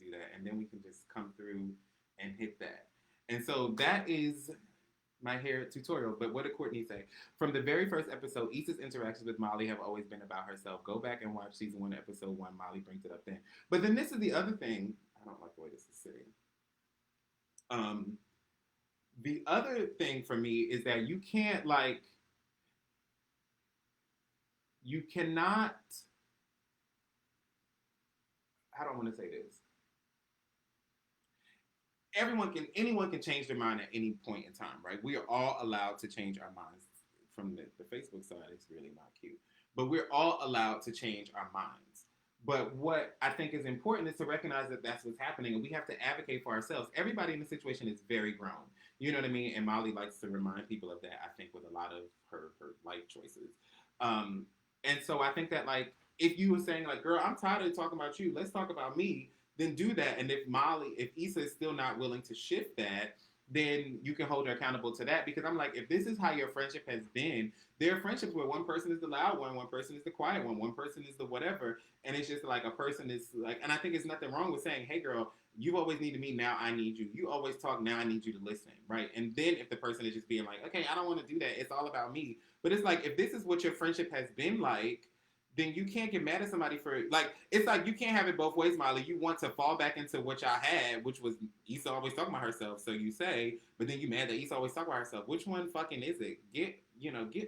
do that. And then we can just come through and hit that. And so that is my hair tutorial. But what did Courtney say? From the very first episode, Issa's interactions with Molly have always been about herself. Go back and watch season 1, episode 1. Molly brings it up then. But then this is the other thing. I don't like the way this is sitting. The other thing for me is that you can't like, you cannot, how do I want to say this? Anyone can change their mind at any point in time, right? We are all allowed to change our minds. From the Facebook side, it's really not cute. But we're all allowed to change our minds. But what I think is important is to recognize that that's what's happening, and we have to advocate for ourselves. Everybody in the situation is very grown. You know what I mean? And Molly likes to remind people of that, I think, with a lot of her life choices. And so I think that, like, if you were saying, like, girl, I'm tired of talking about you, let's talk about me, then do that. And if Issa is still not willing to shift that, then you can hold her accountable to that. Because I'm like, if this is how your friendship has been, there are friendships where one person is the loud one person is the quiet one person is the whatever, and it's just like a person is like, and I think there's nothing wrong with saying, hey girl, you always needed me, now I need you. You always talk, now I need you to listen, right? And then if the person is just being like, okay, I don't want to do that, it's all about me. But it's like, if this is what your friendship has been like, then you can't get mad at somebody for it. Like, it's like you can't have it both ways, Molly. You want to fall back into what y'all had, which was Issa always talking about herself, so you say, but then you mad that Issa always talking about herself. Which one fucking is it? Get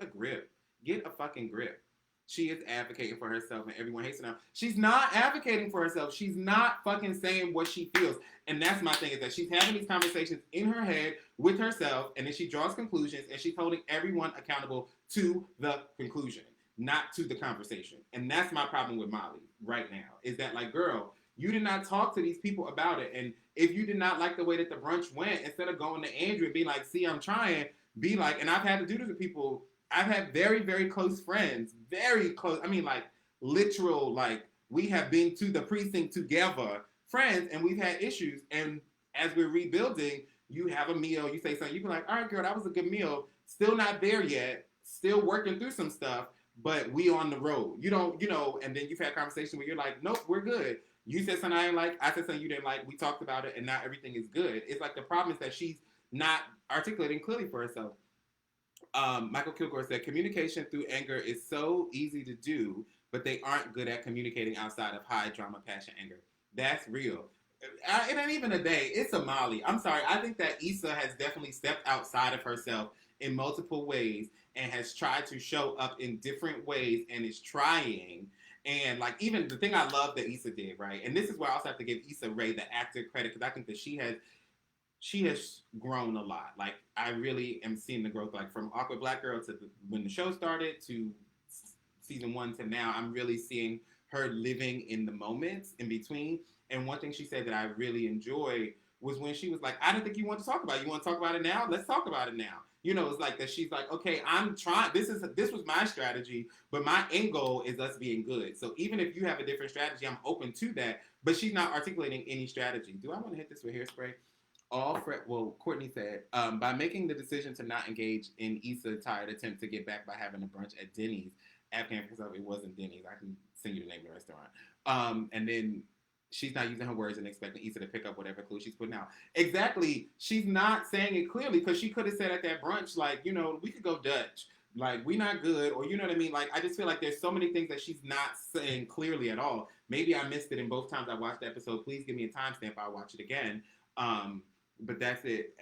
a grip. Get a fucking grip. She is advocating for herself and everyone hates her now. She's not advocating for herself. She's not fucking saying what she feels. And that's my thing, is that she's having these conversations in her head with herself, and then she draws conclusions, and she's holding everyone accountable to the conclusion, not to the conversation. And that's my problem with Molly right now, is that, like, girl, you did not talk to these people about it. And if you did not like the way that the brunch went, instead of going to Andrew and be like, see, I'm trying, be like, and I've had to do this with people. I've had very, very close friends, very close. I mean, like, literal, like, we have been to the precinct together, friends, and we've had issues. And as we're rebuilding, you have a meal, you say something, you be like, all right, girl, that was a good meal. Still not there yet. Still working through some stuff, but we on the road. You don't, and then you've had conversation where you're like, nope, we're good. You said something I didn't like, I said something you didn't like, we talked about it, and now everything is good. It's like the problem is that she's not articulating clearly for herself. Michael Kilgore said, communication through anger is so easy to do, but they aren't good at communicating outside of high drama, passion, anger. That's real. It ain't even a day. It's a Molly. I'm sorry. I think that Issa has definitely stepped outside of herself in multiple ways and has tried to show up in different ways and is trying. And, like, even the thing I love that Issa did, right? And this is where I also have to give Issa Rae, the actor, credit, because I think that she has grown a lot. Like, I really am seeing the growth, like, from Awkward Black Girl to when the show started to season 1 to now. I'm really seeing her living in the moments in between. And one thing she said that I really enjoyed was when she was like, I didn't think you want to talk about it. You want to talk about it now? Let's talk about it now. It's like that she's like, okay, I'm trying, this was my strategy, but my end goal is us being good. So even if you have a different strategy, I'm open to that. But she's not articulating any strategy. Do I want to hit this with hairspray? Courtney said, by making the decision to not engage in Issa's tired attempt to get back by having a brunch at Denny's, Afghan herself, it wasn't Denny's. I can send you the name of the restaurant. And then she's not using her words and expecting Issa to pick up whatever clue she's putting out. Exactly. She's not saying it clearly because she could have said at that brunch, like, we could go Dutch. Like, we not good, or you know what I mean? Like, I just feel like there's so many things that she's not saying clearly at all. Maybe I missed it in both times I watched the episode. Please give me a timestamp. I'll watch it again. But that's it.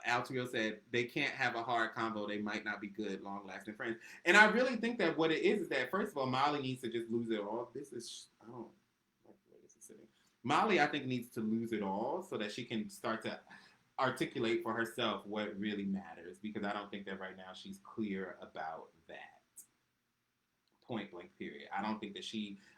Altrio said they can't have a hard convo. They might not be good, long-lasting friends. And I really think that what it is that, first of all, Molly needs to just lose it all. I don't like the way this is sitting. Molly, I think, needs to lose it all so that she can start to articulate for herself what really matters, because I don't think that right now she's clear about that. Point blank, period. I don't think that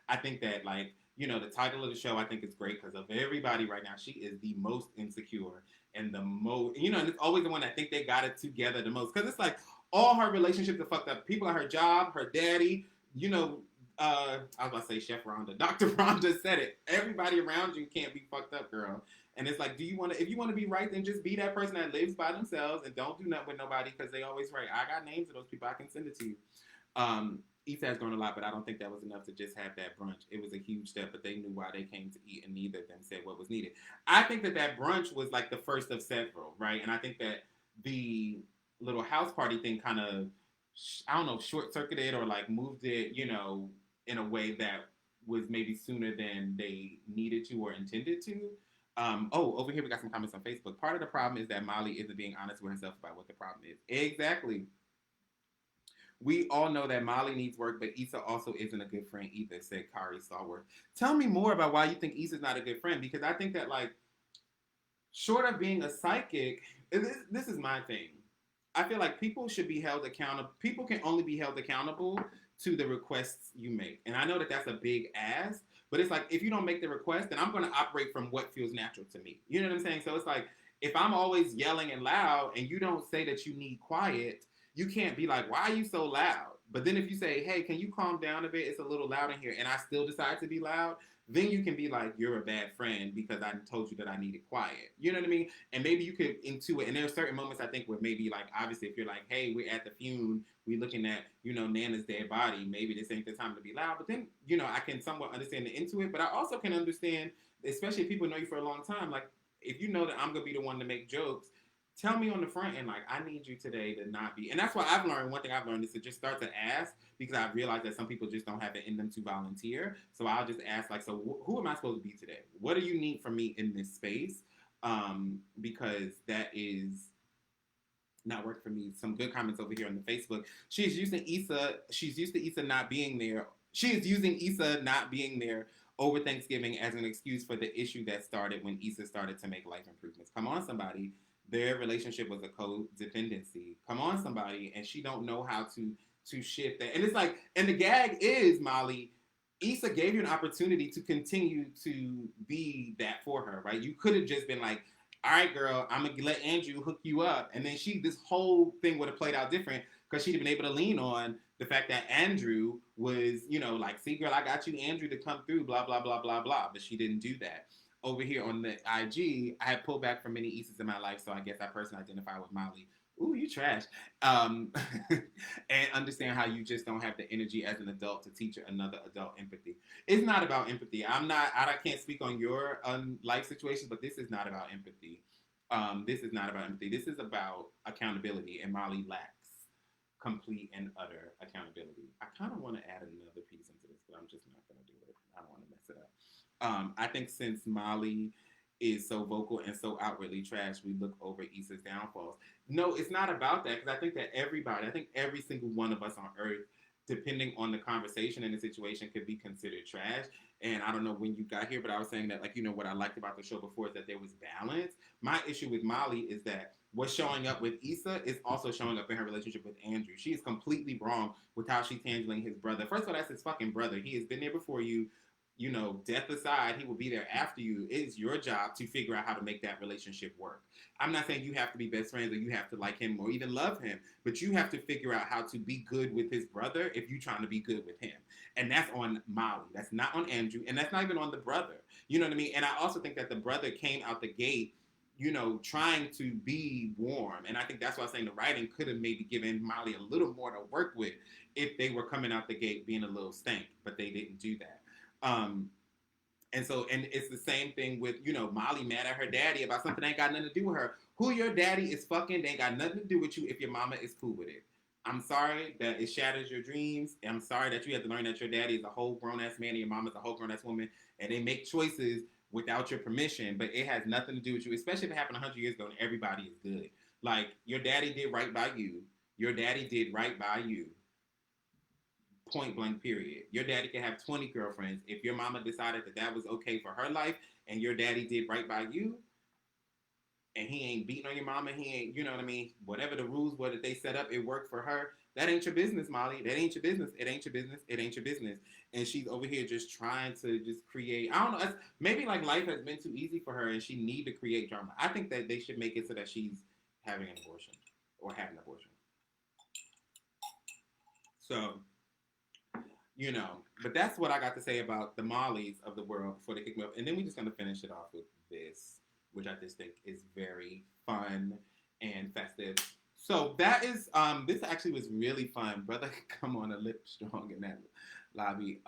I think that, like, the title of the show, I think is great because of everybody right now. She is the most insecure and the most, and it's always the one that think they got it together the most. Because it's like all her relationships are fucked up. People at her job, her daddy, I was about to say Chef Rhonda. Dr. Rhonda said it. Everybody around you can't be fucked up, girl. And it's like, if you want to be right, then just be that person that lives by themselves and don't do nothing with nobody, because they always right. I got names of those people. I can send it to you. Issa has grown a lot, but I don't think that was enough to just have that brunch. It was a huge step, but they knew why they came to eat, and neither of them said what was needed. I think that brunch was like the first of several, right? And I think that the little house party thing kind of, I don't know, short-circuited or like moved it, in a way that was maybe sooner than they needed to or intended to. Over here we got some comments on Facebook. Part of the problem is that Molly isn't being honest with herself about what the problem is. Exactly. We all know that Molly needs work, but Issa also isn't a good friend either, said Kari Stallworth. Tell me more about why you think Issa's not a good friend, because I think that, like, short of being a psychic, this is my thing. I feel like people should be held accountable. People can only be held accountable to the requests you make. And I know that that's a big ask, but it's like, if you don't make the request, then I'm going to operate from what feels natural to me. You know what I'm saying? So it's like, if I'm always yelling and loud and you don't say that you need quiet, you can't be like, why are you so loud? But then if you say, hey, can you calm down a bit? It's a little loud in here. And I still decide to be loud. Then you can be like, you're a bad friend because I told you that I needed quiet. You know what I mean? And maybe you could intuit. And there are certain moments, I think, where maybe, like, obviously, if you're like, hey, we're at the funeral, we're looking at, Nana's dead body. Maybe this ain't the time to be loud. But then, I can somewhat understand the intuit. But I also can understand, especially if people know you for a long time, like, if you know that I'm going to be the one to make jokes, tell me on the front end, like, I need you today to not be. And that's what I've learned. One thing I've learned is to just start to ask, because I realized that some people just don't have it in them to volunteer. So I'll just ask, like, so who am I supposed to be today? What do you need from me in this space? Because that is not working for me. Some good comments over here on the Facebook. She's used to Issa not being there. She is using Issa not being there over Thanksgiving as an excuse for the issue that started when Issa started to make life improvements. Come on, somebody. Their relationship was a codependency. Come on, somebody. And she don't know how to shift that. And it's like, and the gag is, Molly, Issa gave you an opportunity to continue to be that for her, right? You could have just been like, all right, girl, I'm going to let Andrew hook you up. And then this whole thing would have played out different, because she'd have been able to lean on the fact that Andrew was, like, see, girl, I got you, Andrew, to come through, blah, blah, blah, blah, blah. But she didn't do that. Over here on the IG, I had pulled back from many Issas in my life, so I guess I personally identify with Molly. Ooh, you trash. And understand how you just don't have the energy as an adult to teach another adult empathy. It's not about empathy. I can't speak on your life situations, but this is not about empathy. This is not about empathy. This is about accountability, and Molly lacks complete and utter accountability. I kind of want to add another piece into this, but I'm just not going to do it. I don't want to mess it up. I think since Molly is so vocal and so outwardly trash, we look over Issa's downfalls. No, it's not about that, because I think every single one of us on earth, depending on the conversation and the situation, could be considered trash. And I don't know when you got here, but I was saying that, like, what I liked about the show before is that there was balance. My issue with Molly is that what's showing up with Issa is also showing up in her relationship with Andrew. She is completely wrong with how she's handling his brother. First of all, that's his fucking brother. He has been there before you. death aside, he will be there after you. It's your job to figure out how to make that relationship work. I'm not saying you have to be best friends or you have to like him or even love him, but you have to figure out how to be good with his brother if you're trying to be good with him. And that's on Molly. That's not on Andrew. And that's not even on the brother. You know what I mean? And I also think that the brother came out the gate trying to be warm. And I think that's why I'm saying the writing could have maybe given Molly a little more to work with if they were coming out the gate being a little stank, but they didn't do that. Um, and it's the same thing with, Molly mad at her daddy about something that ain't got nothing to do with her. Who your daddy is fucking, they ain't got nothing to do with you if your mama is cool with it. I'm sorry that it shatters your dreams. I'm sorry that you have to learn that your daddy is a whole grown ass man and your mama's a whole grown ass woman, and they make choices without your permission, but it has nothing to do with you, especially if it happened 100 years ago and everybody is good. Like, your daddy did right by you. Your daddy did right by you. Point blank, period. Your daddy can have 20 girlfriends. If your mama decided that that was okay for her life and your daddy did right by you, and he ain't beating on your mama, he ain't, you know what I mean? Whatever the rules were that they set up, it worked for her. That ain't your business, Molly. That ain't your business. It ain't your business. It ain't your business. And she's over here just trying to just create. I don't know. Maybe like life has been too easy for her, and she need to create drama. I think that they should make it so that she's having an abortion or having an abortion. So, but that's what I got to say about the Mollys of the world before they kick me up. And then we're just going to finish it off with this, which I just think is very fun and festive. So that is, this actually was really fun. Brother come on a lip strong in that lobby.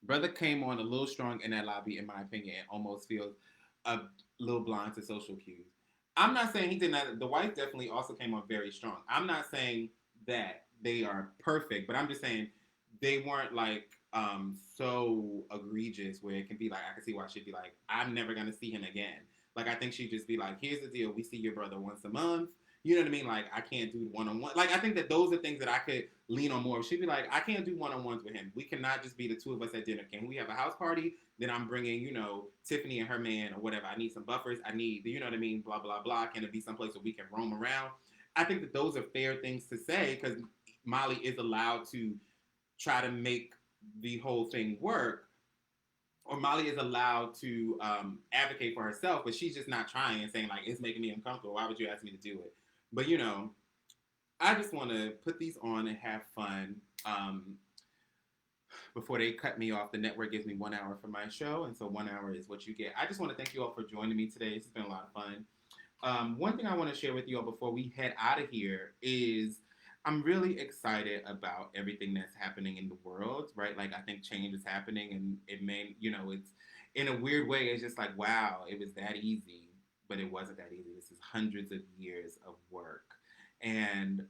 Brother came on a little strong in that lobby, in my opinion, and almost feels a little blind to social cues. I'm not saying he did not. The wife definitely also came on very strong. I'm not saying that they are perfect, but I'm just saying they weren't like so egregious where it can be like, I can see why she'd be like, I'm never gonna see him again. Like, I think she'd just be like, here's the deal, we see your brother once a month. You know what I mean? Like, I can't do one-on-one. Like, I think that those are things that I could lean on more. She'd be like, I can't do one-on-ones with him. We cannot just be the two of us at dinner. Can we have a house party? Then I'm bringing, Tiffany and her man or whatever. I need some buffers. I need, you know what I mean? Blah, blah, blah. Can it be someplace where we can roam around? I think that those are fair things to say because Molly is allowed to try to make the whole thing work, or Molly is allowed to advocate for herself, but she's just not trying and saying like, it's making me uncomfortable. Why would you ask me to do it? But I just want to put these on and have fun. Before they cut me off, the network gives me 1 hour for my show, and so 1 hour is what you get. I just want to thank you all for joining me today. It's been a lot of fun. One thing I want to share with you all before we head out of here is I'm really excited about everything that's happening in the world, right? Like, I think change is happening, and it may, it's in a weird way, it's just like, wow, it was that easy, but it wasn't that easy. This is hundreds of years of work. And,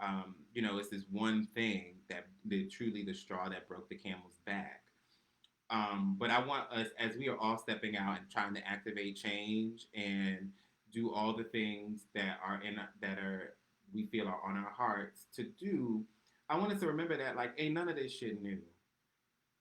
it's this one thing that truly the straw that broke the camel's back. But I want us, as we are all stepping out and trying to activate change and do all the things that we feel are on our hearts to do, I want us to remember that, like, ain't none of this shit new.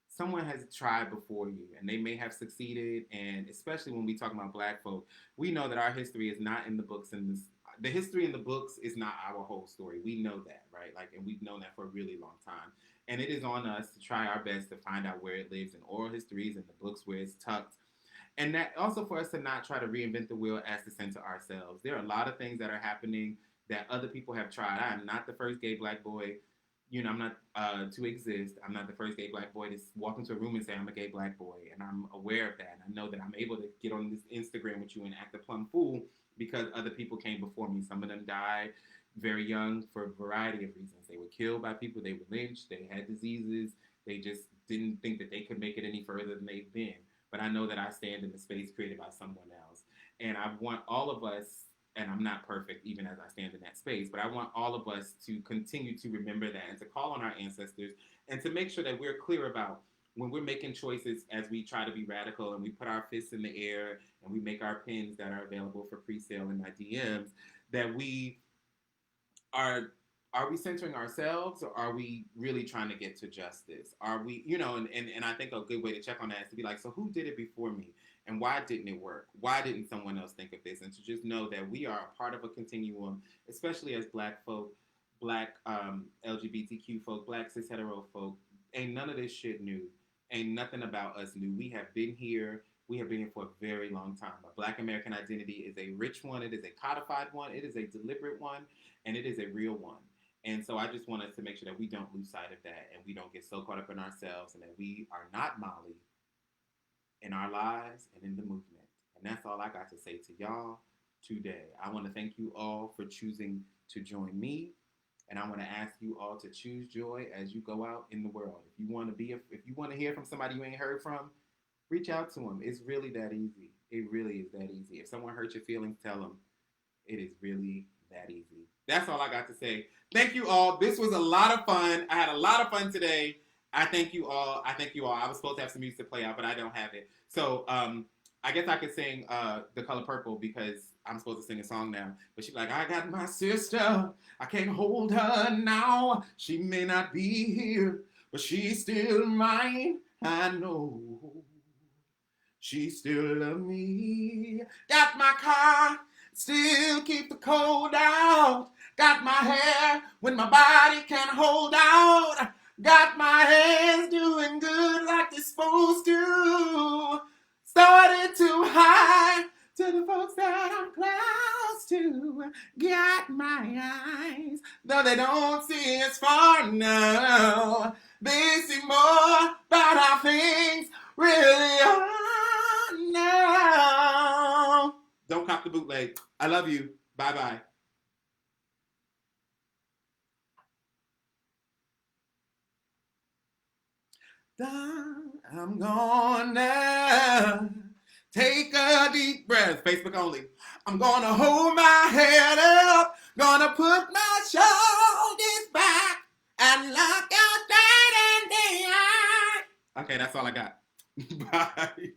Someone has tried before you, and they may have succeeded. And especially when we talk about Black folk, we know that our history is not in the books. And the history in the books is not our whole story. We know that, right? Like, and we've known that for a really long time. And it is on us to try our best to find out where it lives in oral histories and the books where it's tucked. And that also for us to not try to reinvent the wheel as to center ourselves. There are a lot of things that are happening that other people have tried. I am not the first gay Black boy. I'm not to exist. I'm not the first gay Black boy to walk into a room and say I'm a gay Black boy, and I'm aware of that. And I know that I'm able to get on this Instagram with you and act a plumb fool because other people came before me. Some of them died very young for a variety of reasons. They were killed by people. They were lynched. They had diseases. They just didn't think that they could make it any further than they've been. But I know that I stand in the space created by someone else. And I want all of us, and I'm not perfect even as I stand in that space, but I want all of us to continue to remember that and to call on our ancestors and to make sure that we're clear about when we're making choices as we try to be radical and we put our fists in the air and we make our pins that are available for pre-sale in my DMs, that we are we centering ourselves, or are we really trying to get to justice? Are we, and I think a good way to check on that is to be like, so who did it before me? And why didn't it work? Why didn't someone else think of this? And to just know that we are a part of a continuum, especially as Black folk, Black LGBTQ folk, Black cis hetero folk. Ain't none of this shit new. Ain't nothing about us new. We have been here. We have been here for a very long time. But Black American identity is a rich one. It is a codified one. It is a deliberate one, and it is a real one. And so I just want us to make sure that we don't lose sight of that, and we don't get so caught up in ourselves, and that we are not Molly in our lives and in the movement. And that's all I got to say to y'all today. I want to thank you all for choosing to join me. And I want to ask you all to choose joy as you go out in the world. If you want to hear from somebody you ain't heard from, reach out to them. It's really that easy. It really is that easy. If someone hurts your feelings, tell them. It is really that easy. That's all I got to say. Thank you all. This was a lot of fun. I had a lot of fun today. I thank you all. I thank you all. I was supposed to have some music to play out, but I don't have it. So I guess I could sing The Color Purple because I'm supposed to sing a song now. But she's like, I got my sister. I can't hold her now. She may not be here, but she's still mine. I know. She still loves me. Got my car, still keep the cold out. Got my hair when my body can't hold out. Got my hands doing good like they're supposed to. Started too high to the folks that I'm close to. Got my eyes, though they don't see as far now. They see more about how things really are now. Don't cop the bootleg. I love you. Bye bye. I'm gonna take a deep breath. Facebook only. I'm gonna hold my head up. Gonna put my shoulders back and look out that in the eye. Okay, that's all I got. Bye.